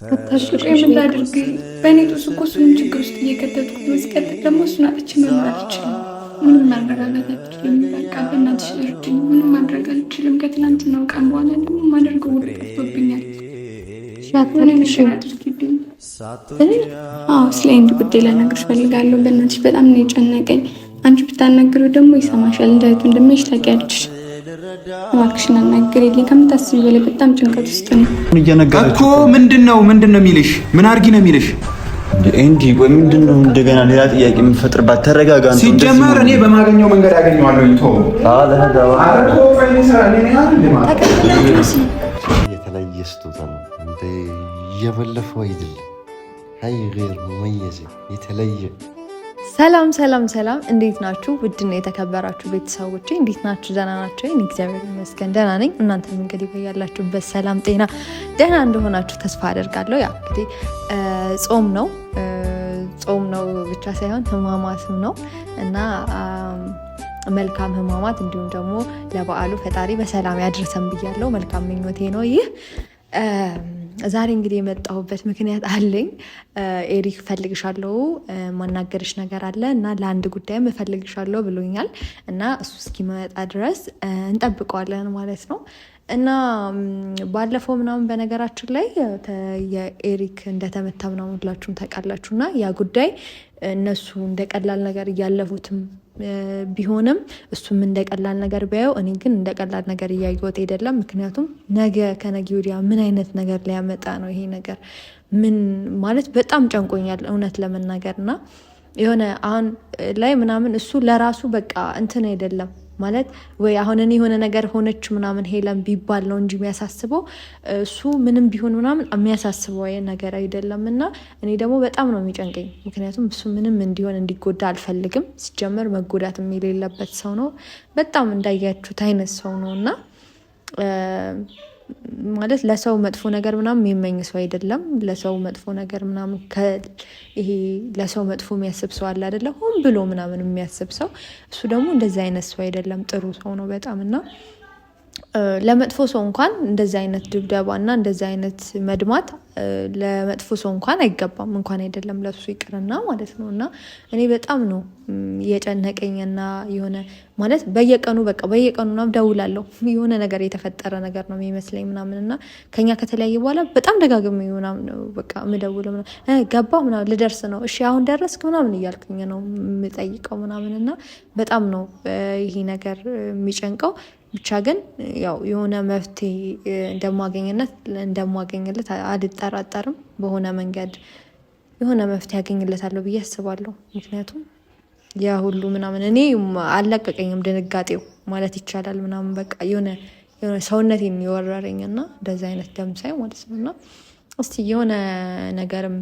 አታሽቀኝ ምን ላድርግ? በእኔ ጦስ እኮ እሱን ችግር ውስጥ እየከተትኩት ነው። ሲቀጥል ደግሞ እሱን አጥቼ መኖር አልችልም። ምንም ማረጋጋት አልችልም። በቃ በእናትሽ እርጅኝ። ምንም ማድረግ አልችልም። ከትናንትናው ቀን በኋላ ደግሞ ማደርገው ሁሉ ጠፍቶብኛል። ስለ አንድ ጉዳይ ልነግርሽ እፈልጋለሁ። በእናትሽ በጣም ነው የጨነቀኝ። አንቺ ብታናግሪው ደግሞ ይሰማሻል። እንደ እህቱ እንደምሽ ታውቂያለሽ። እባክሽን አናግሪልኝ። ከምታስቢው በላይ በጣም ጭንቀት ውስጥ ነው እኮ። ምንድነው የሚልሽ? ምን አርጊ ነው የሚልሽ? እንዲ ወይ ምንድነው እንደገና ሌላ ጥያቄ የምፈጥርባት? ተረጋጋ። ሲጀመር እኔ በማገኘው መንገድ ያገኘዋለሁ። የተለየ ስጦታ ነው እንደ የበለፈው አይደለም። አይ غير مميز የተለየ። ሰላም ሰላም ሰላም፣ እንዴት ናችሁ? ውድና የተከበራችሁ ቤተሰቦቼ እንዴት ናችሁ? ደህና ናችሁ? እኔ እግዚአብሔር ይመስገን ደህና ነኝ። እናንተም እንግዲህ በያላችሁበት ሰላም ጤና ደህና እንደሆናችሁ ተስፋ አደርጋለሁ። ያ እንግዲህ ጾም ነው ብቻ ሳይሆን ህማማትም ነው እና መልካም ህማማት እንዲሁም ደግሞ ለበዓሉ ፈጣሪ በሰላም ያድርሰን ብያለሁ። መልካም ምኞቴ ነው ይህ። ዛሬ እንግዲህ የመጣሁበት ምክንያት አለኝ። ኤሪክ ፈልግሻለሁ፣ ማናገርሽ ነገር አለ እና ለአንድ ጉዳይም እፈልግሻለሁ ብሎኛል እና እሱ እስኪመጣ ድረስ እንጠብቀዋለን ማለት ነው። እና ባለፈው ምናምን በነገራችን ላይ የኤሪክ እንደተመታ ምናምን ሁላችሁም ታውቃላችሁ እና ያ ጉዳይ እነሱ እንደቀላል ነገር እያለፉትም ቢሆንም እሱም እንደቀላል ነገር ቢያየው፣ እኔ ግን እንደቀላል ነገር እያየሁት አይደለም። ምክንያቱም ነገ ከነገ ወዲያ ምን አይነት ነገር ሊያመጣ ነው ይሄ ነገር? ምን ማለት በጣም ጨንቆኛል እውነት ለመናገር እና የሆነ አሁን ላይ ምናምን እሱ ለራሱ በቃ እንትን አይደለም ማለት ወይ አሁን እኔ የሆነ ነገር ሆነች ምናምን ሄለን ቢባል ነው እንጂ የሚያሳስበው እሱ ምንም ቢሆን ምናምን የሚያሳስበው ነገር አይደለም። እና እኔ ደግሞ በጣም ነው የሚጨንቀኝ። ምክንያቱም እሱ ምንም እንዲጎዳ አልፈልግም። ሲጀመር መጎዳት የሌለበት ሰው ነው። በጣም እንዳያችሁት አይነት ሰው ነው እና ማለት ለሰው መጥፎ ነገር ምናምን የሚመኝ ሰው አይደለም። ለሰው መጥፎ ነገር ምናምን ይሄ ለሰው መጥፎ የሚያስብ ሰው አለ አይደለ? ሆን ብሎ ምናምን የሚያስብ ሰው። እሱ ደግሞ እንደዚህ አይነት ሰው አይደለም። ጥሩ ሰው ነው በጣም እና ለመጥፎ ሰው እንኳን እንደዚህ አይነት ድብደባ እና እንደዚህ አይነት መድማት ለመጥፎ ሰው እንኳን አይገባም። እንኳን አይደለም ለሱ ይቅርና ማለት ነው። እና እኔ በጣም ነው የጨነቀኝና የሆነ ማለት በየቀኑ ምናምን ደውላለሁ። የሆነ ነገር የተፈጠረ ነገር ነው የሚመስለኝ ምናምን እና ከኛ ከተለያየ በኋላ በጣም ደጋግሜ ምናምን ነው በቃ የምደውለው ገባ ምናምን ልደርስ ነው እሺ አሁን ደረስክ ምናምን እያልኩኝ ነው የምጠይቀው ምናምን እና በጣም ነው ይሄ ነገር የሚጨንቀው። ብቻ ግን ያው የሆነ መፍትሄ እንደማገኝለት አልጠራጠርም። በሆነ መንገድ የሆነ መፍትሄ ያገኝለታለሁ ብዬ አስባለሁ። ምክንያቱም ያ ሁሉ ምናምን እኔ አልለቀቀኝም፣ ድንጋጤው ማለት ይቻላል ምናምን በቃ የሆነ ሰውነቴን የወረረኝና እንደዛ አይነት ደም ሳይ ማለት ነው። እና እስቲ የሆነ ነገርም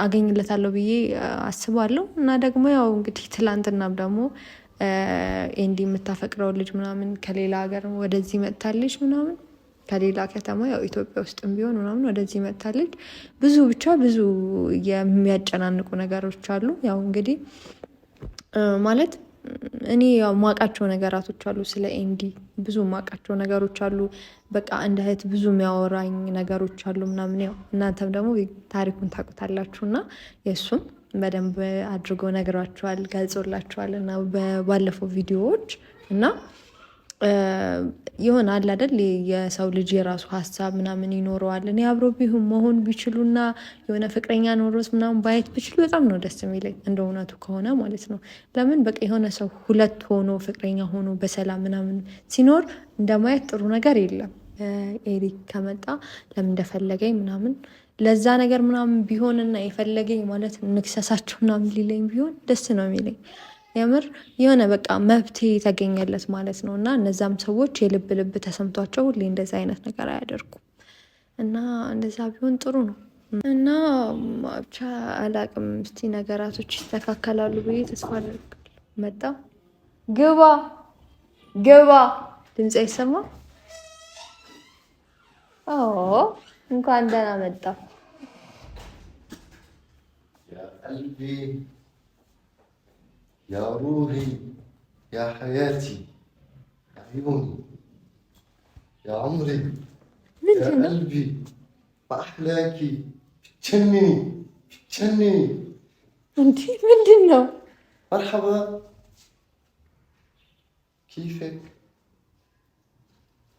አገኝለታለሁ ብዬ አስባለሁ። እና ደግሞ ያው እንግዲህ ትላንትናም ደግሞ ኤንዲ የምታፈቅረው ልጅ ምናምን ከሌላ ሀገር ወደዚህ መጥታለች ምናምን ከሌላ ከተማ ያው ኢትዮጵያ ውስጥም ቢሆን ምናምን ወደዚህ መጥታለች። ብዙ የሚያጨናንቁ ነገሮች አሉ። ያው እንግዲህ ማለት እኔ ያው ማውቃቸው ነገራቶች አሉ፣ ስለ ኤንዲ ብዙ ማውቃቸው ነገሮች አሉ። በቃ እንደ እህት ብዙ የሚያወራኝ ነገሮች አሉ ምናምን። ያው እናንተም ደግሞ ታሪኩን ታውቁታላችሁ እና የእሱም በደንብ አድርጎ ነግራችኋል፣ ገልጾላችኋል እና ባለፈው ቪዲዮዎች እና የሆነ አለ አይደል የሰው ልጅ የራሱ ሀሳብ ምናምን ይኖረዋል። እኔ አብሮ መሆን ቢችሉና የሆነ ፍቅረኛ ኖሮስ ምናምን ባየት ቢችሉ በጣም ነው ደስ የሚለኝ እንደ እውነቱ ከሆነ ማለት ነው። ለምን በቃ የሆነ ሰው ሁለት ሆኖ ፍቅረኛ ሆኖ በሰላም ምናምን ሲኖር እንደማየት ጥሩ ነገር የለም። ኤሪክ ከመጣ ለምን እንደፈለገኝ ምናምን ለዛ ነገር ምናምን ቢሆንና የፈለገኝ ማለት ንክሰሳቸው ምናምን ሊለኝ ቢሆን ደስ ነው የሚለኝ። የምር የሆነ በቃ መብቴ ተገኘለት ማለት ነው። እና እነዛም ሰዎች የልብ ልብ ተሰምቷቸው ሁሌ እንደዛ አይነት ነገር አያደርጉም እና እንደዛ ቢሆን ጥሩ ነው። እና ብቻ አላቅም፣ እስቲ ነገራቶች ይስተካከላሉ ብዬ ተስፋ አደርጋለሁ። መጣ ግባ ድምፅ አይሰማ። እንኳን ደህና መጣ። يا روحي يا حياتي عيوني يا عمري يا قلبي በአህላኪ ቸንኒ እንዴ ምንድን ነው? መርሐባ ኪፈክ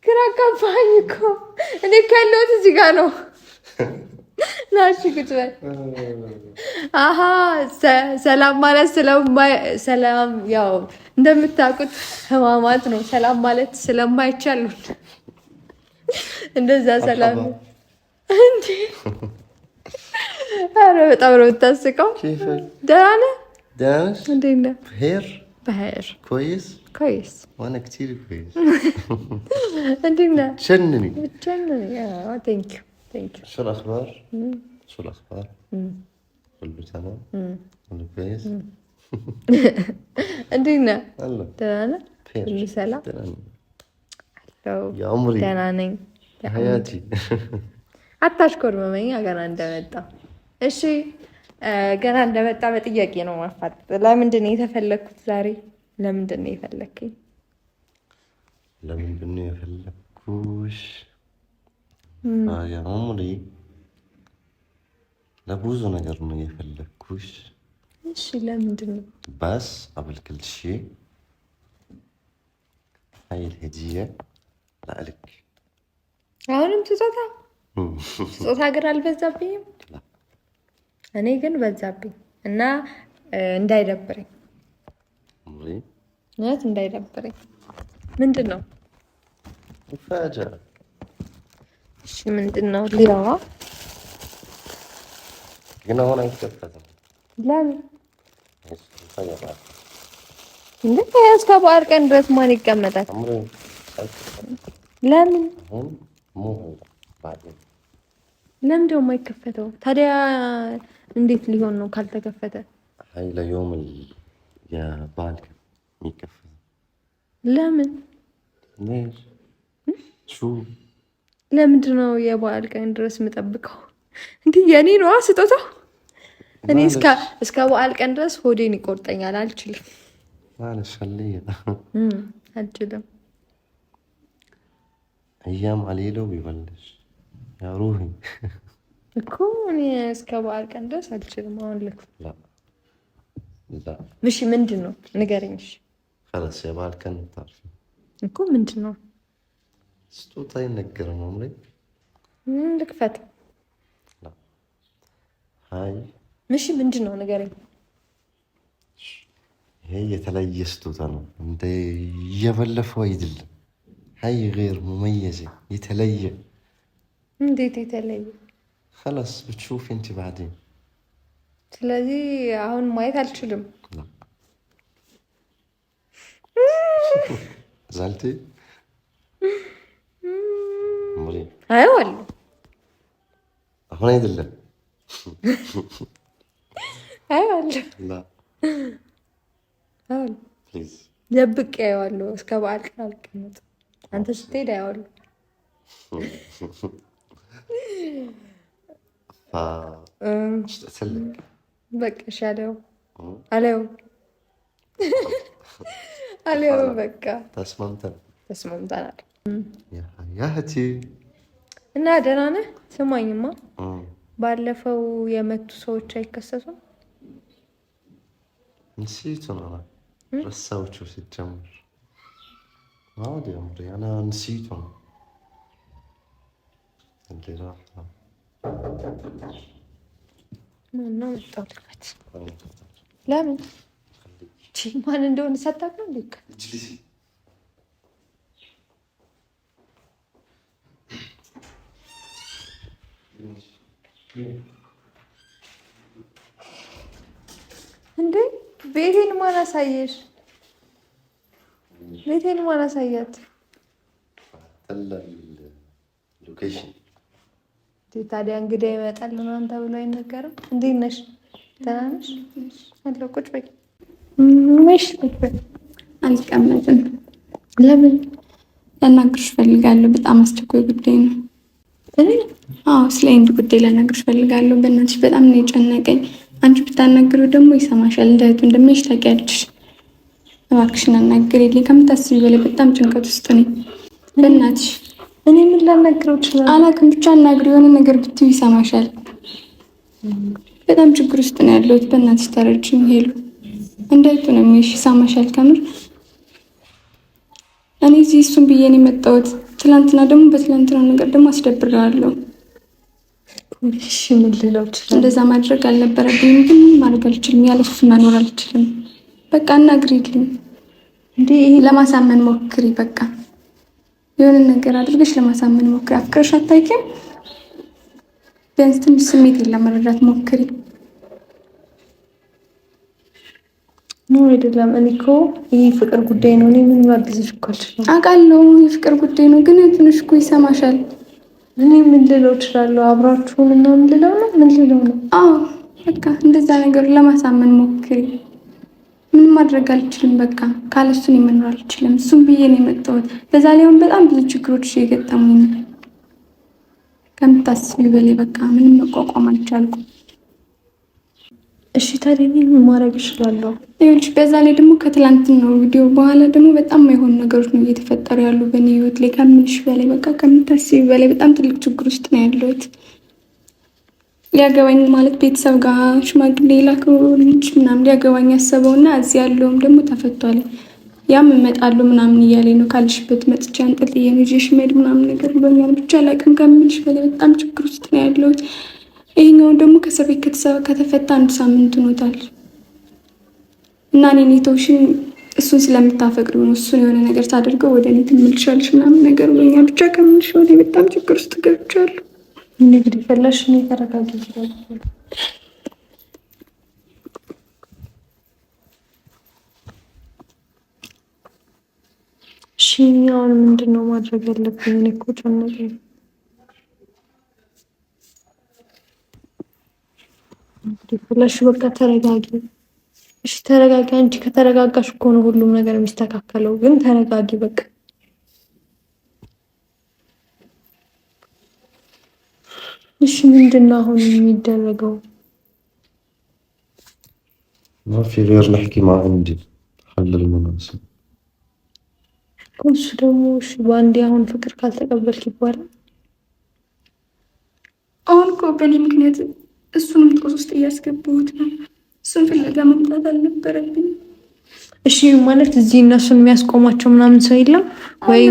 ግራ ገባኝ እኮ እኔ ካለሁት እዚህ ጋር ነው። ናሽ ቁጭ በል። አሀ ሰላም ማለት ሰላም ያው እንደምታውቁት ህማማት ነው። ሰላም ማለት ስለማይቻል እንደዛ ሰላም ነው እንዴ? ኧረ በጣም ነው የምታስቀው። ደህና ነህ? ደህና ነሽ? እንዴት ነህ? بخير كويس وانا كتير كويس. انت تشنني ثانك يو. شو الاخبار؟ كله تمام؟ كله كويس؟ انت هلا تمام؟ كله سلام؟ يا عمري يا حياتي. አታሽኮር መመኛ ገና እንደመጣ እሺ ገና እንደመጣ በጥያቄ ነው ማፋጥ። ለምንድን ነው የተፈለኩት ዛሬ? ለምንድን ነው የፈለከኝ? ለምንድን ነው የፈለኩሽ? ያ ዑምሪ ለብዙ ነገር ነው የፈለኩሽ። እሺ ለምንድን ነው? بس قبل كل شيء هاي الهدية لك. አሁንም ስጦታ ግን አልበዛብኝም? እኔ ግን በዛብኝ እና እንዳይደብረኝ እውነት እንዳይደብረኝ። ምንድን ነው? مفاجأة. እሺ ምንድን ነው? ሊያዋ ግን አሁን አይከፈትም። ለምን? እንዴ እስከ በዓል ቀን ድረስ ማን ይቀመጣል? ለምን? ለምን ደግሞ አይከፈተው ታዲያ? እንዴት ሊሆን ነው ካልተከፈተ? هاي ليوم የበዓል ቀን የሚከፈት። ለምን? ليش شو ለምንድን ነው የበዓል ቀን ድረስ የምጠብቀው? እንዴ የኔ ነው ስጦታው። እኔ እስከ በዓል ቀን ድረስ ሆዴን ይቆርጠኛል። አልችልም። معلش خليها አልችልም። ايام عليله بيبلش يا روحي እኮ እኔ እስከ በዓል ቀን ድረስ አልችልም። አሁን ልክ لا እሺ ምንድን ነው ንገረኝ። እሺ خلاص የበዓል ቀን ታርፊ እኮ ምንድን ነው? ስጦታ ይነገረን ዑምሪ ልክፈት። ሃይ እሺ ምንድን ነው ንገረኝ። ይሄ የተለየ ስጦታ ነው። እንደ የበለፈው አይደለም። ሃይ غير مميزة የተለየ። እንዴት የተለየ? خلاص بتشوفي انت بعدين. ስለዚህ አሁን ማየት አልችልም። زعلتي؟ ዑምሪ አየዋለሁ። አሁን አይደለም። አየዋለሁ። لا አሁን ፕሊዝ ደብቄ አየዋለሁ። እስከ በዓል ቀን አልቀመጥም። አንተ ስትሄድ አየዋለሁ። اشتقتلك በቃ እሺ አለየው በቃ ተስማምተናል። يا حياتي እና ደህና ነህ? ስማኝማ ባለፈው የመቱ ሰዎች አይከሰሱም? نسيتهم انا رساوتشو ሲጀምር عادي يا عمري انا نسيتهم اللي راح ማነው መጣሁት? ለምን? ማን እንደሆነ ሳታውቅ ነው እንዴ? እንዴ ቤቴን ማን አሳየሽ? ቤቴን ማን አሳያት? ሎኬሽን ታዲያ እንግዳ ይመጣል ምናምን ተብሎ አይነገርም? እንዴት ነሽ? ደህና ነሽ? አለሁ። ቁጭ በይ። እሺ ቁጭ በይ። አልቀመጥም። ለምን? ላናግርሽ እፈልጋለሁ። በጣም አስቸኳይ ጉዳይ ነው። አዎ ስለ አንድ ጉዳይ ላናግርሽ እፈልጋለሁ። በእናትሽ በጣም ነው የጨነቀኝ። አንቺ ብታናግሪው ደግሞ ይሰማሻል። እንደቱ እንደምሽ ታውቂያለሽ። እባክሽን አናግሪልኝ። ከምታስቢው በላይ በጣም ጭንቀት ውስጥ ነኝ። በእናትሽ እኔ ምን ላናግረው ይችላል? አላውቅም። ብቻ አናግሪው። የሆነ ነገር ብትይው ይሰማሻል። በጣም ችግር ውስጥ ነው ያለሁት። በእናትሽ ተረጅኝ። ሄሉ እንዳይቱ ነው የሚሽ ይሰማሻል። ከምር እኔ እዚህ እሱን ብዬ ነው የመጣሁት። ትናንትና ደግሞ በትናንትናው ነገር ደግሞ አስደብራለሁ። እሺ ምን ልለው ይችላል? እንደዛ ማድረግ አልነበረብኝም፣ ግን ማድረግ አልችልም። ያለሱ መኖር አልችልም። በቃ አናግሪልኝ። እንዴ ለማሳመን ሞክሪ። በቃ የሆነ ነገር አድርገሽ ለማሳመን ሞክሪ። አፍቅረሽ አታውቂም? ቢያንስ ትንሽ ስሜቴን ለመረዳት ሞክሪ። ነው አይደለም። እኔ እኮ ይሄ ፍቅር ጉዳይ ነው። እኔ ምን ማግዝሽ እኮ አልችልም። አውቃለሁ የፍቅር ጉዳይ ነው፣ ግን ትንሽ እኮ ይሰማሻል። እኔ ምን ልለው እችላለሁ? አብራችሁን እና ምን ልለው ነው? ምን ልለው ነው? አዎ በቃ እንደዛ ነገር ለማሳመን ሞክሪ። ምንም ማድረግ አልችልም። በቃ ካለሱ እኔ መኖር አልችልም። እሱም ብዬ ነው የመጣሁት። በዛ ላይ አሁን በጣም ብዙ ችግሮች እየገጠሙኝ ነው፣ ከምታስቢ በላይ። በቃ ምንም መቋቋም አልቻልኩም። እሺ ታዲያ ምን ማድረግ እችላለሁ? ይኸውልሽ በዛ ላይ ደግሞ ከትላንትናው ቪዲዮ በኋላ ደግሞ በጣም የማይሆኑ ነገሮች ነው እየተፈጠሩ ያሉ በእኔ ህይወት ላይ ከምልሽ በላይ። በቃ ከምታስቢ በላይ በጣም ትልቅ ችግር ውስጥ ነው ያለሁት። ሊያገባኝ ማለት ቤተሰብ ጋር ሽማግሌ ላከው ልጅ ምናምን ሊያገባኝ ያሰበውና እዚህ ያለውም ደግሞ ተፈቷል። ያም እመጣለሁ ምናምን እያለኝ ነው። ካልሽበት መጥቼ አንጠልጥዬ ነው ይዤሽ መሄድ ምናምን ነገር ብሎኛል። ብቻ ላቅም ከምልሽ በላይ በጣም ችግር ውስጥ ነው ያለሁት። ይሄኛው ደግሞ ከእስር ቤት ከተፈታ 1 ሳምንት ሆኖታል እና እኔ ተውሽን እሱን ስለምታፈቅሪው ነው እሱን የሆነ ነገር ታደርገው ወደ እኔ ትመልሻለሽ ምናምን ነገር ብሎኛል። ብቻ ከምልሽ በላይ በጣም ችግር ውስጥ ገብቻለሁ። እንግዲህ ፈላሽ ነው ተረጋጊ ይችላል። እሺ አሁን ምንድነው ማድረግ ያለብኝ? እኔ እኮ ጨነቀኝ። እንግዲህ ፈላሽ በቃ ተረጋጊ። እሺ ተረጋጊ። አንቺ ከተረጋጋሽ እኮ ነው ሁሉም ነገር የሚስተካከለው። ግን ተረጋጊ በቃ። እሺ ምንድነው አሁን የሚደረገው? ما في غير نحكي مع عندي حل المناسب። እሱ ደግሞ እሺ በአንዴ አሁን ፍቅር ካልተቀበልክ ይባላል። አሁን እኮ በእኔ ምክንያት እሱንም ጦስ ውስጥ እያስገባሁት ነው። እሱን ፍለጋ መምጣት አልነበረብኝ። እሺ ማለት እዚህ እነሱን የሚያስቆማቸው ምናምን ሰው የለም ወይ?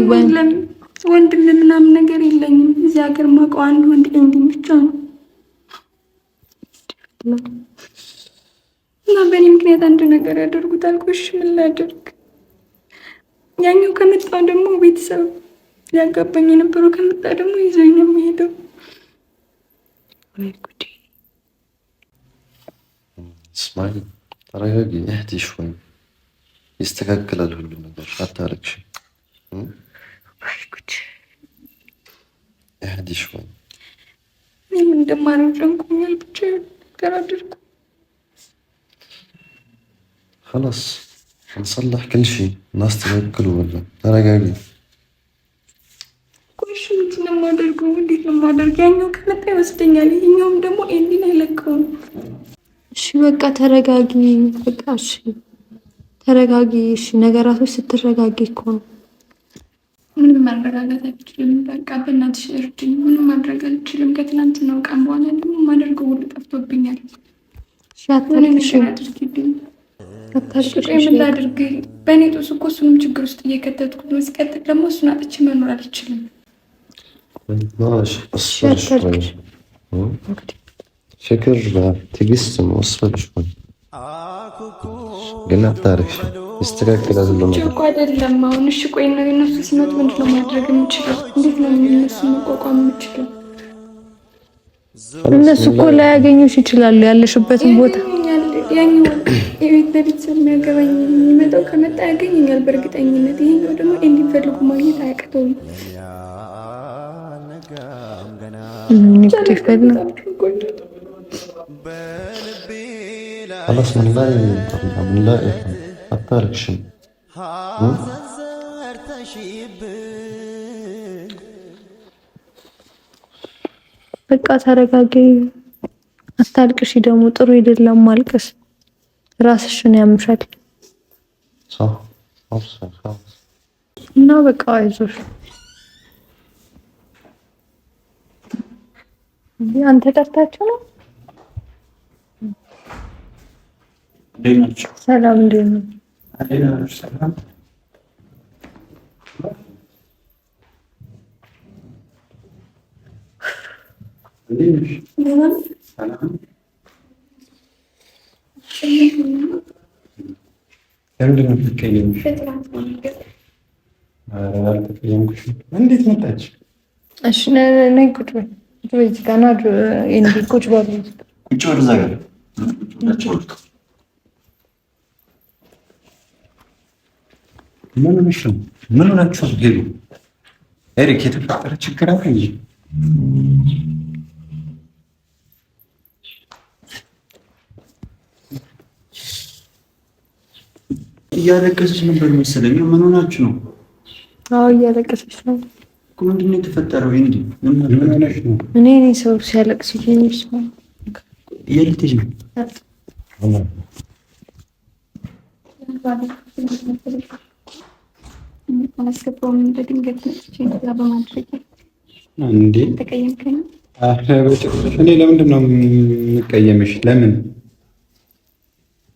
ወንድም ምናምን ነገር የለኝም። እዚህ ሀገር ማውቀው አንድ ወንድ ኤንዲ ብቻ ነው እና በእኔ ምክንያት አንድ ነገር ያደርጉታል። እሺ ምን ላደርግ? ያኛው ከመጣው ደግሞ ቤተሰብ ሊያጋባኝ የነበረው ከመጣ ደግሞ ይዞኝ ነው የሚሄደው። ወይ ጉዴ! እስማኤል ተረጋጊ፣ እህቴ شوي ይስተካከላል ሁሉ ነገር። አታለቅሽ። ወይ ጉዴ! እህቴ شوي ምን እንደማደርግ ጨንቆኛል። ብቻ ነገር አድርጉ። خلاص نصلح كل شيء نستغفر والله ترى ቆይሽ ምንድን ነው የማደርገው? እንዴት ነው የማደርገው? ያኛው ከመጣ ይወስደኛል። ይሄኛውም ደግሞ ኤንዲን አይለቀውም። እሺ በቃ ተረጋጊ። በቃ እሺ ተረጋጊ። እሺ ነገራቶች ስትረጋጊ እኮ ነው። ምንም ማረጋጋት አልችልም። በቃ በእናትሽ እርጅኝ። ምንም ማድረግ አልችልም። ከትናንትናው ቀን በኋላ ደግሞ የማደርገው ሁሉ ጠፍቶብኛል። እሺ አታልቅሽ። ምን ላድርግ? በእኔ ጦስ እኮ እሱንም ችግር ውስጥ እየከተትኩት ነው። ሲቀጥል ደግሞ እሱን አጥቼ መኖር አልችልም። ماشي اصبر شوي. فكر تقسم واصبر شوي. قلنا بتعرف شيء يستقاك لازم لما ችግር አይደለም አሁን። እሺ ቆይ ነው እነሱ ሲመጡ ምንድን ነው ማድረግ የምችለው? እንዴት ነው እነሱ መቋቋም የምችለው? እነሱ እኮ ላያገኙሽ ይችላሉ ያለሽበትን ቦታ። ያኛው ቤተሰብ የሚያገባኝ የሚመጣው ከመጣ ያገኘኛል በእርግጠኝነት። ይሄኛው ደግሞ እንዲፈልጉ ማግኘት አያቅተውም። خلاص من لا أتارك شيء. በቃ ተረጋጊ፣ አታልቅሽ። ደግሞ ጥሩ አይደለም ማልቀስ፣ ራስሽን ያምሻል። صح خلاص እና በቃ አይዞሽ። አንተ ጠርታችሁ ነው? ሰላም እንዴት ነው? ሰላም ለምንድን ነው የምትቀየምሽ? አልተቀየምኩሽም። እንዴት መጣች? እሺ ነይ ቁጭ በይ። ቁጭ በይ እዚህ ጋር ና። ቁጭ በሉ። ቁጭ በሉ እዛ ጋር ምን ሆነሽ ነው? ምን ሆናችሁ ነው? ሄዱ ኤሪክ፣ የተፈጠረ ችግር አለ እንጂ እያለቀሰች ነበር መሰለኝ። ምን ሆናችሁ ነው? አዎ እያለቀሰች ነው። ምንድን ነው የተፈጠረው? እንዴ ምን ሆነሽ ነው? እኔ ሰው ሲያለቅስ ይሄንስ ነው የልትጅ ነው አላስገባውም። በድንገት መጥቼ እንደዛ በማድረግ እንዴ ተቀየምከኝ? እኔ ለምንድን ነው የምቀየምሽ?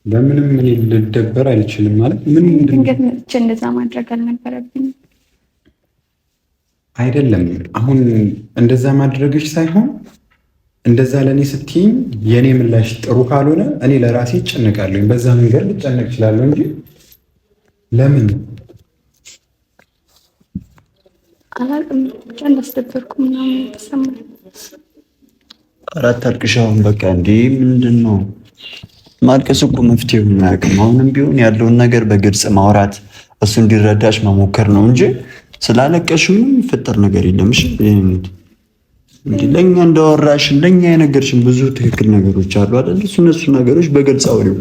ለምንም እኔ ልደበር አልችልም። ማለት ምን ድንገት መጥቼ እንደዛ ማድረግ አልነበረብኝም። አይደለም አሁን እንደዛ ማድረግሽ ሳይሆን እንደዛ ለእኔ ስትይኝ የእኔ ምላሽ ጥሩ ካልሆነ እኔ ለራሴ እጨነቃለሁ። በዛ መንገድ ልጨነቅ እችላለሁ እንጂ ለምን አላውቅም። ብቻ እንዳስደበርኩ ምናምን ተሰማኝ። አራት አልቅሻውን በቃ እንዴ ምንድን ነው ማልቀስ እኮ መፍትሄውን አያውቅም። አሁንም ቢሆን ያለውን ነገር በግልጽ ማውራት እሱ እንዲረዳሽ መሞከር ነው እንጂ ስላለቀሽ ምንም የሚፈጠር ነገር የለም። እሺ እንዴ ለኛ እንዳወራሽን ለኛ የነገርሽን ብዙ ትክክል ነገሮች አሉ አይደል? እነሱ ነገሮች በግልጽ አውሪው።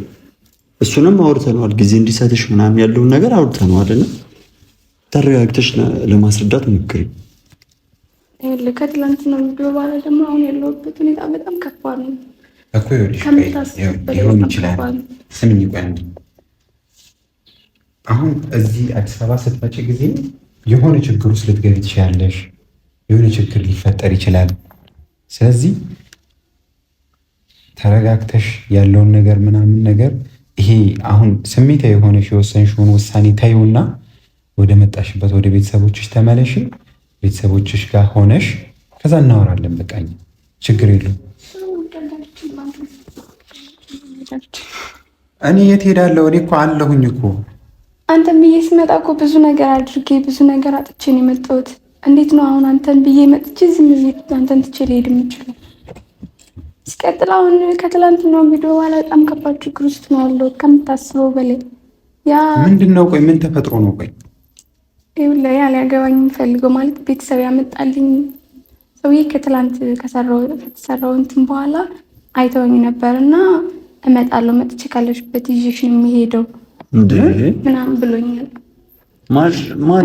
እሱንም አውርተነዋል። ጊዜ እንዲሰጥሽ ምናምን ያለውን ነገር አውርተነዋል እና ተረጋግተሽ ለማስረዳት ሞክሪ። ከትላንት ነው ቪዲዮ በኋላ ደግሞ አሁን ያለሁበት ሁኔታ በጣም ከባድ ነው እኮ ሊሆን ይችላል። ስምኝ ቆይ አንዴ። አሁን እዚህ አዲስ አበባ ስትመጪ ጊዜ የሆነ ችግር ውስጥ ልትገቢ ትችያለሽ። የሆነ ችግር ሊፈጠር ይችላል። ስለዚህ ተረጋግተሽ ያለውን ነገር ምናምን ነገር ይሄ አሁን ስሜታዊ የሆነሽ የወሰንሽውን ውሳኔ ታዩና ወደ መጣሽበት ወደ ቤተሰቦችሽ ተመለሽ። ቤተሰቦችሽ ጋር ሆነሽ ከዛ እናወራለን። በቃ ችግር የለውም። እኔ የት ሄዳለሁ? እኔ እኮ አለሁኝ እኮ። አንተን ብዬ ስመጣ እኮ ብዙ ነገር አድርጌ ብዙ ነገር አጥቼ ነው የመጣሁት። እንዴት ነው አሁን አንተን ብዬ መጥቼ ዝም ብዬ አንተን ትቼ ልሄድ የምችለው? ሲቀጥል አሁን ከትላንትናው ቪዲዮ በኋላ በጣም ከባድ ችግር ውስጥ ነው ያለው ከምታስበው በላይ። ያ ምንድን ነው? ቆይ ምን ተፈጥሮ ነው? ቆይ ይኸውልህ ያ ሊያገባኝ የሚፈልገው ማለት ቤተሰብ ያመጣልኝ ሰውዬ ከትላንት ከተሰራው እንትን በኋላ አይተውኝ ነበር እና እመጣለሁ መጥቼ ካለሽበት ይዤሽ ነው የሚሄደው ምናምን ብሎኛል።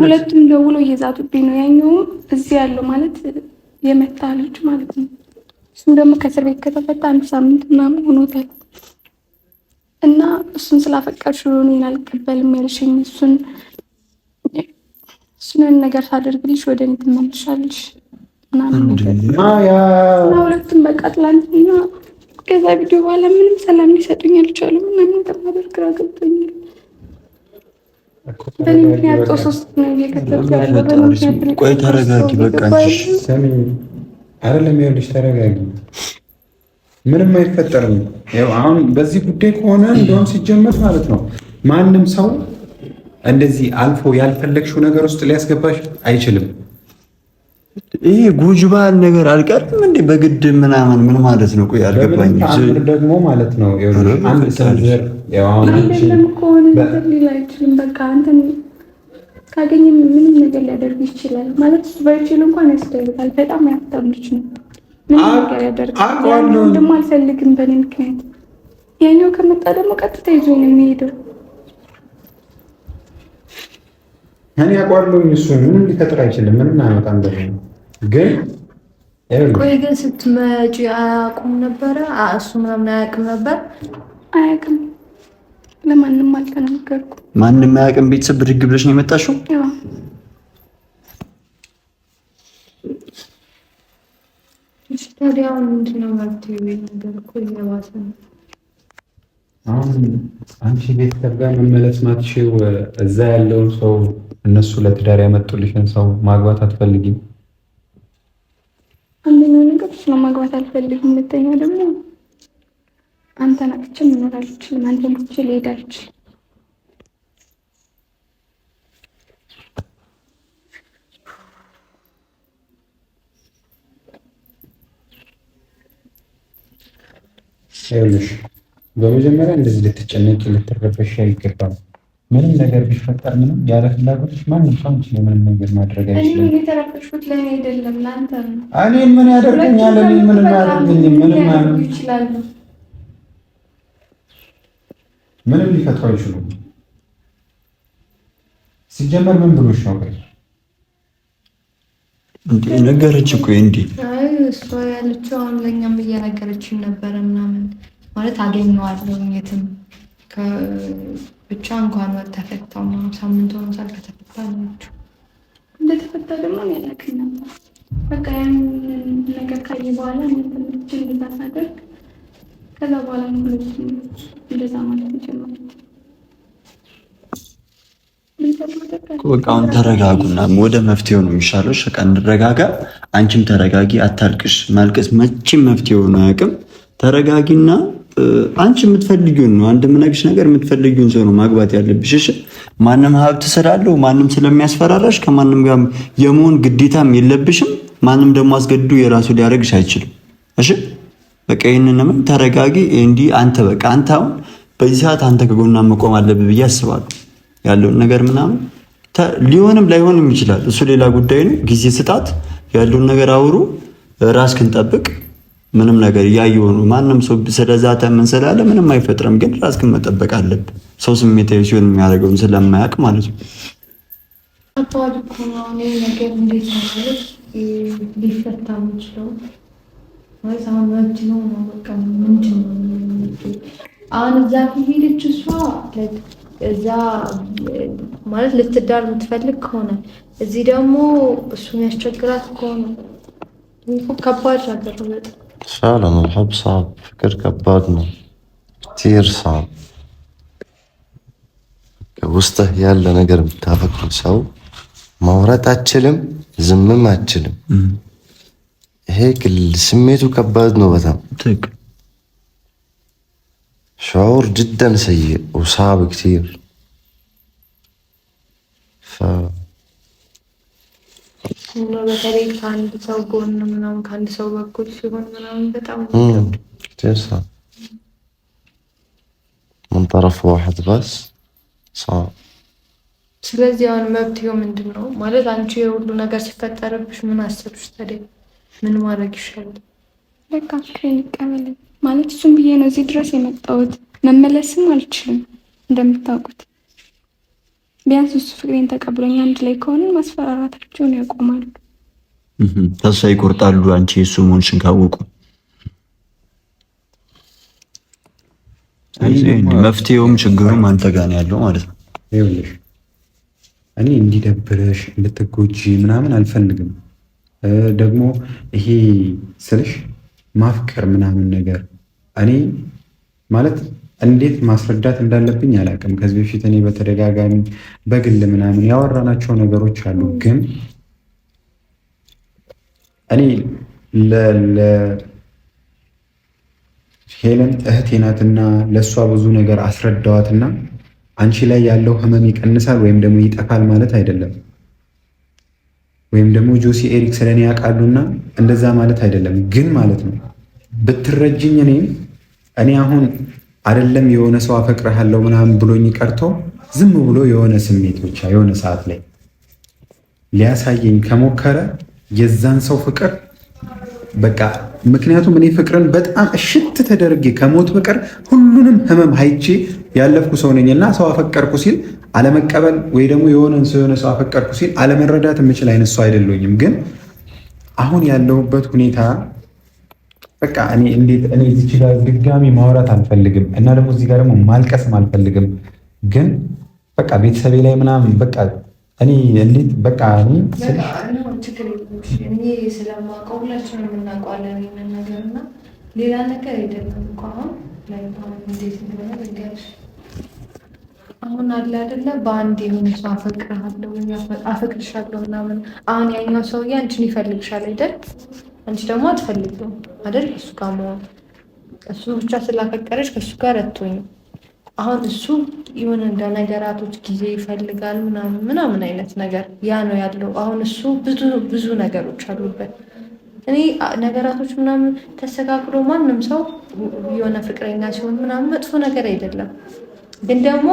ሁለቱም ደውሎ እየዛቱብኝ ነው። ያኛውም እዚህ ያለው ማለት የመታ ልጅ ማለት ነው። እሱም ደግሞ ከእስር ቤት ከተፈታ 1 ሳምንት ምናምን ሆኖታል እና እሱን ስላፈቀርሽ እኔን አልቀበልም ያልሽኝ እሱን ነገር ሳደርግልሽ ወደ እኔ ትመልሻለሽ ምናምን እና ሁለቱም በቃ ትላንትና ከዛ ቪዲዮ በኋላ ምንም ሰላም ሊሰጡኝ አልቻሉም። ምንም እንደማደርግ ግራ ገብቶኛል። በእኔ ምክንያት ጦስ ውስጥ ነው እየከተልኩ ያለው። ቆይ ተረጋጊ በቃ ሰሚ አይደለም። ይኸውልሽ ተረጋጊ፣ ምንም አይፈጠርም። ያው አሁን በዚህ ጉዳይ ከሆነ እንደውም ሲጀመር ማለት ነው ማንም ሰው እንደዚህ አልፎ ያልፈለግሽው ነገር ውስጥ ሊያስገባሽ አይችልም። ይሄ ጉጅ ባህል ነገር አልቀርም እንዴ? በግድ ምናምን ምን ማለት ነው? ቆይ አልገባኝም። ደግሞ ማለት ነው አንድ ሰንዘር ያው አሁን አይደለም እኮ ነገር ሊል አይችልም። በቃ አንተን ካገኘ ምንም ነገር ሊያደርግ ይችላል ማለት እሱ ባይችል እንኳን ያስደርጋል። በጣም ያፍታም ልጅ ነው። ምንም ነገር ያደርጋል። ደግሞ አልፈልግም በእኔ ምክንያት። ያኛው ከመጣ ደግሞ ቀጥታ ይዞ ነው የሚሄደው። እኔ አውቃለሁኝ እሱ ምንም ሊፈጥር አይችልም። ምንም አያመጣም። ግን ቆይ ግን ስትመጪ አያውቁም ነበረ? እሱ ምናምን አያውቅም ነበር? አያውቅም። ለማንም አልተናገርኩም። ማንም አያውቅም። ቤተሰብ ብድግ ብለሽ ነው የመጣሽው? ታዲያ ምንድን ነው መፍትሄው? ነገር እኮ እየባሰ ነው። አሁን አንቺ ቤተሰብ ጋር መመለስ ማትችይው እዛ ያለውን ሰው እነሱ ለትዳር ያመጡልሽን ሰው ማግባት አትፈልጊም? አንደኛው ነገር እሱ ነው፣ ማግባት አልፈልግም። ሁለተኛ ደግሞ አንተን አጥቼ መኖር አልችልም። አንተን ብቻ ልሄድ አልችልም። ይኸውልሽ በመጀመሪያ እንደዚህ ልትጨነቂ ልትረበሽ አይገባም። ምንም ነገር ቢፈጠር ምንም ያለ ፍላጎትሽ ማንም ሰው አንቺን ምንም ነገር ማድረግ አይችልም። እኔ የተረበሽኩት ለኔ አይደለም ለአንተ ነው። እኔ ምን ያደርገኛል? እኔ ምንም አያደርገኝም። ምንም ይችላል። ምንም ሊፈጥሩ አይችሉም። ሲጀመር ምን ብሎሽ ነው? እንዴ ነገረች እኮ እንዴ። አይ እሷ ያለችው አሁን ለኛም እየነገረችን ነበረ ምናምን ማለት አገኘዋለሁ የትም ብቻ እንኳን ተፈታው ነው ሳምንት ሆኖታል ከተፈታ ነው። እንደተፈታ ደግሞ ያለከኝ ነበር። በቃ ያን ነገር ካየ በኋላ ምን ትንሽ እንደታደርግ ከዛ በኋላ ነው እንደዛ ማለት ይጀምራል። በቃ አሁን ተረጋጉና ወደ መፍትሄው ነው የሚሻለው። በቃ እንረጋጋ። አንቺም ተረጋጊ፣ አታልቅሽ። ማልቀስ መቼም መፍትሄው ነው አያውቅም። ተረጋጊና አንቺ የምትፈልጊውን ነው አንድ የምነግርሽ ነገር የምትፈልጊውን ሰው ነው ማግባት ያለብሽ። እሺ ማንም ሀብት ስላለው ማንም ስለሚያስፈራራሽ ከማንም ጋር የመሆን ግዴታም የለብሽም። ማንም ደግሞ አስገድዶ የራሱ ሊያደርግሽ አይችልም። እሺ በቃ ይሄንን ተረጋጊ። እንዲህ አንተ በቃ አንተ አሁን በዚህ ሰዓት አንተ ከጎና መቆም አለብህ ብዬ አስባለሁ። ያለውን ነገር ምናምን ሊሆንም ላይሆንም ይችላል። እሱ ሌላ ጉዳይ ነው። ጊዜ ስጣት። ያለውን ነገር አውሩ። ራስህን ጠብቅ። ምንም ነገር እያየሁ ነው። ማንም ሰው ስለዛተ ምን ስላለ ምንም አይፈጥርም። ግን ራስህን መጠበቅ አለብህ። ሰው ስሜታዊ ሲሆን የሚያደርገውን ስለማያውቅ ማለት ነው። አባድ እኮ ነው ነገር እንዴት ነው ማለት ሊፈታ የሚችለው? ማለት አሁን መብት ነው በቃ ምንድን ነው አሁን እዛ ከሄደች እሷ እዛ ማለት ልትዳር የምትፈልግ ከሆነ እዚህ ደግሞ እሱ የሚያስቸግራት ከሆነ ከባድ ነገር ነው። فعلا الحب صعب، فكر كباد ነው كتير صعب። ውስጥህ ያለ ነገር የምታፈቅረው ሰው ማውራት አትችልም፣ ዝምም አትችልም። ይሄ ስሜቱ ከባድ ነው በጣም شعور جدا سيء وصعب كتير. በተለይ ከአንድ ሰው ጎን ምናምን ከአንድ ሰው በኩል ሲሆን ምናምን በጣም كتير صعب من طرف واحد بس صعب። ስለዚህ አሁን መብትው ምንድን ነው ማለት አንቺ የሁሉ ነገር ሲፈጠርብሽ ምን አሰብሽ ታዲያ? ምን ማድረግ ይሻላል? በቃ ፍቅሬን ይቀበለኝ ማለት እሱም ብዬ ነው እዚህ ድረስ የመጣሁት። መመለስም አልችልም እንደምታውቁት። ቢያንስ እሱ ፍቅሬን ተቀብሎኝ አንድ ላይ ከሆነ ማስፈራራታቸውን ያቆማሉ። ተስፋ ይቆርጣሉ አንቺ እሱ መሆንሽን ካወቁ። መፍትሄውም ችግሩም አንተ ጋር ነው ያለው ማለት ነው። ይኸውልሽ እኔ እንዲደብረሽ እንድትጎጂ ምናምን አልፈልግም። ደግሞ ይሄ ስልሽ ማፍቀር ምናምን ነገር እኔ ማለት እንዴት ማስረዳት እንዳለብኝ አላውቅም። ከዚህ በፊት እኔ በተደጋጋሚ በግል ምናምን ያወራናቸው ነገሮች አሉ። ግን እኔ ሄለን እህቴ ናትና ለእሷ ብዙ ነገር አስረዳዋትና አንቺ ላይ ያለው ህመም ይቀንሳል ወይም ደግሞ ይጠፋል ማለት አይደለም። ወይም ደግሞ ጆሲ ኤሪክ ስለኔ ያውቃሉና እንደዛ ማለት አይደለም። ግን ማለት ነው ብትረጅኝ እኔ አሁን አይደለም የሆነ ሰው አፈቅርሃለሁ ምናምን ብሎኝ ቀርቶ ዝም ብሎ የሆነ ስሜት ብቻ የሆነ ሰዓት ላይ ሊያሳየኝ ከሞከረ የዛን ሰው ፍቅር በቃ ምክንያቱም እኔ ፍቅርን በጣም እሽት ተደርጌ ከሞት በቀር ሁሉንም ህመም አይቼ ያለፍኩ ሰው ነኝና ሰው አፈቀርኩ ሲል አለመቀበል ወይ ደግሞ የሆነ ሰው አፈቀርኩ ሲል አለመረዳት የምችል አይነት ሰው አይደለሁም። ግን አሁን ያለሁበት ሁኔታ በቃ እኔ እዚህ ጋር ድጋሚ ማውራት አልፈልግም እና ደግሞ እዚህ ጋር ደግሞ ማልቀስም አልፈልግም። ግን በቃ ቤተሰቤ ላይ ምናምን በቃ እኔ እንዴት በቃ እኔ ስለማውቀው ሁላችንም እናውቀዋለን ይሄንን ነገር እና ሌላ ነገር አይደለም እኮ አሁን ላይ አሁን እንዴት እንደሆነ ልንገርሽ። አሁን አለ አይደለ በአንድ የሆነ ሰው አፈቅርሻለሁ ምናምን አሁን ያኛው ሰውዬ አንቺን ይፈልግሻል አይደል? አንቺ ደግሞ አትፈልጊውም አይደል? እሱ ጋር መሆን እሱ ብቻ ስላፈቀረች ከእሱ ጋር አትሆኝም። አሁን እሱ የሆነ እንደ ነገራቶች ጊዜ ይፈልጋል ምናምን አይነት ነገር ያ ነው ያለው። አሁን እሱ ብዙ ነገሮች አሉበት። እኔ ነገራቶች ምናምን ተስተካክሎ ማንም ሰው የሆነ ፍቅረኛ ሲሆን ምናምን መጥፎ ነገር አይደለም። ግን ደግሞ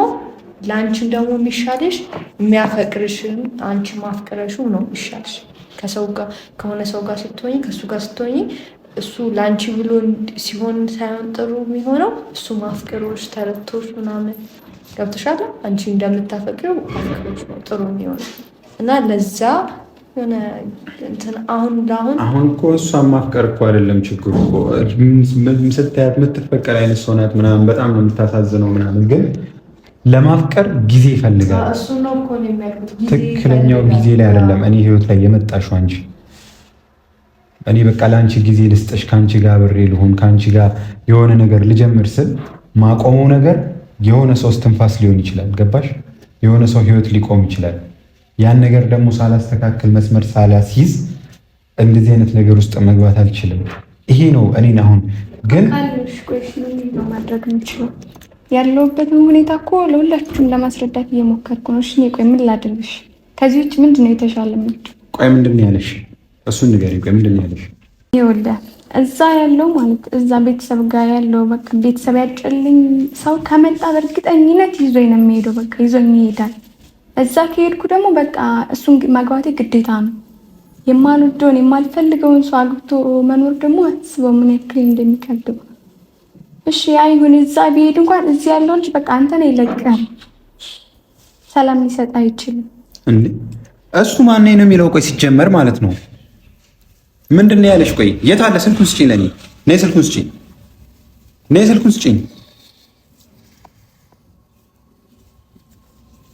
ለአንቺም ደግሞ የሚሻልሽ የሚያፈቅርሽም አንቺ ማፍቀረሽው ነው የሚሻልሽ። ከሰው ጋር ከሆነ ሰው ጋር ስትሆኝ ከእሱ ጋር ስትሆኝ እሱ ለአንቺ ብሎ ሲሆን ሳይሆን ጥሩ የሚሆነው እሱ ማፍቀሮች ተረቶች ምናምን ገብቶሻል። አንቺ እንደምታፈቅረው አፍቅሮች ነው ጥሩ የሚሆነው እና ለዛ የሆነ እንትን አሁን እኮ እሷን ማፍቀር እኮ አይደለም ችግሩ እኮ ስታያት የምትፈቀር አይነት ሰው ናት ምናምን በጣም ነው የምታሳዝነው ምናምን ግን ለማፍቀር ጊዜ ይፈልጋል። እሱ ነው እኮ ነው የሚያልኩት ትክክለኛው ጊዜ ላይ አይደለም እኔ ህይወት ላይ የመጣሽው አንቺ። እኔ በቃ ለአንቺ ጊዜ ልስጥሽ፣ ከአንቺ ጋር ብሬ ልሆን፣ ከአንቺ ጋር የሆነ ነገር ልጀምር ስል ማቆመው ነገር የሆነ ሰው እስትንፋስ ሊሆን ይችላል። ገባሽ? የሆነ ሰው ህይወት ሊቆም ይችላል። ያን ነገር ደግሞ ሳላስተካክል መስመር ሳላስይዝ እንደዚህ አይነት ነገር ውስጥ መግባት አልችልም። ይሄ ነው እኔን አሁን ግን ማድረግ የምችለው ያለሁበትን ሁኔታ እኮ ለሁላችሁም ለማስረዳት እየሞከርኩ ነው። እሺ ቆይ ምን ላድርግሽ? ከዚህ ውጭ ምንድን ነው የተሻለ ምንጭ? ቆይ ምንድን ነው ያለሽ? እሱን ንገሪኝ። ቆይ ምንድን ነው ያለሽ? ይኸውልህ እዛ ያለው ማለት እዛ ቤተሰብ ጋር ያለው በቃ ቤተሰብ ያጨልኝ ሰው ከመጣ በእርግጠኝነት ይዞኝ ነው የሚሄደው። በቃ ይዞኝ ይሄዳል። እዛ ከሄድኩ ደግሞ በቃ እሱን ማግባቴ ግዴታ ነው። የማልወደውን የማልፈልገውን ሰው አግብቶ መኖር ደግሞ አስበው ምን ያክል እንደሚከብደው። እሺ አይሁን፣ እዛ ቢሄድ እንኳን እዚህ ያለው ልጅ በቃ አንተ ነው ይለቀም፣ ሰላም ሊሰጥ አይችልም እንዴ? እሱ ማን ነው የሚለው? ቆይ ሲጀመር ማለት ነው ምንድን ነው ያለሽ? ቆይ የት አለ? ስልኩን ስጪኝ፣ ለኔ ነይ፣ ስልኩን ስጪኝ፣ ነይ፣ ስልኩን ስጪኝ።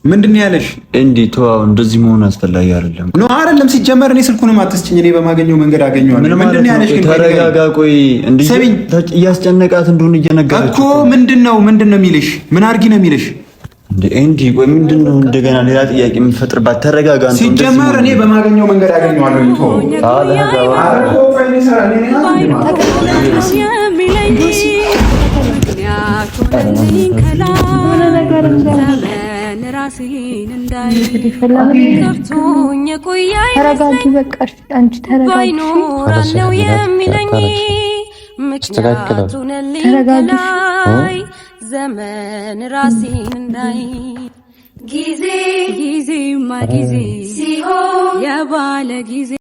ምንድን ነው ያለሽ? እንዴ ተዋው፣ እንደዚህ መሆን አስፈላጊ አይደለም። ኖ አይደለም። ሲጀመር እኔ ስልኩንም አትስጭኝ፣ እኔ በማገኘው መንገድ አገኘዋለሁ። ምንድን ነው ያለሽ? ተረጋጋ። ቆይ እንዴ እያስጨነቃት እንደሆነ እየነገረች እኮ ምንድን ነው የሚልሽ? ምን አድርጊ ነው የሚልሽ? እንዴ ቆይ ምንድን ነው እንደገና ሌላ ጥያቄ የምትፈጥርባት? ተረጋጋ። ሲጀመር እኔ በማገኘው መንገድ አገኘዋለሁ። ይቶ ተረጋጊ፣ በቃ አንቺ ተረጋጊ። ዘመን ራሴን እንዳይ ጊዜማ ጊዜ ሲሆን የባለ ጊዜ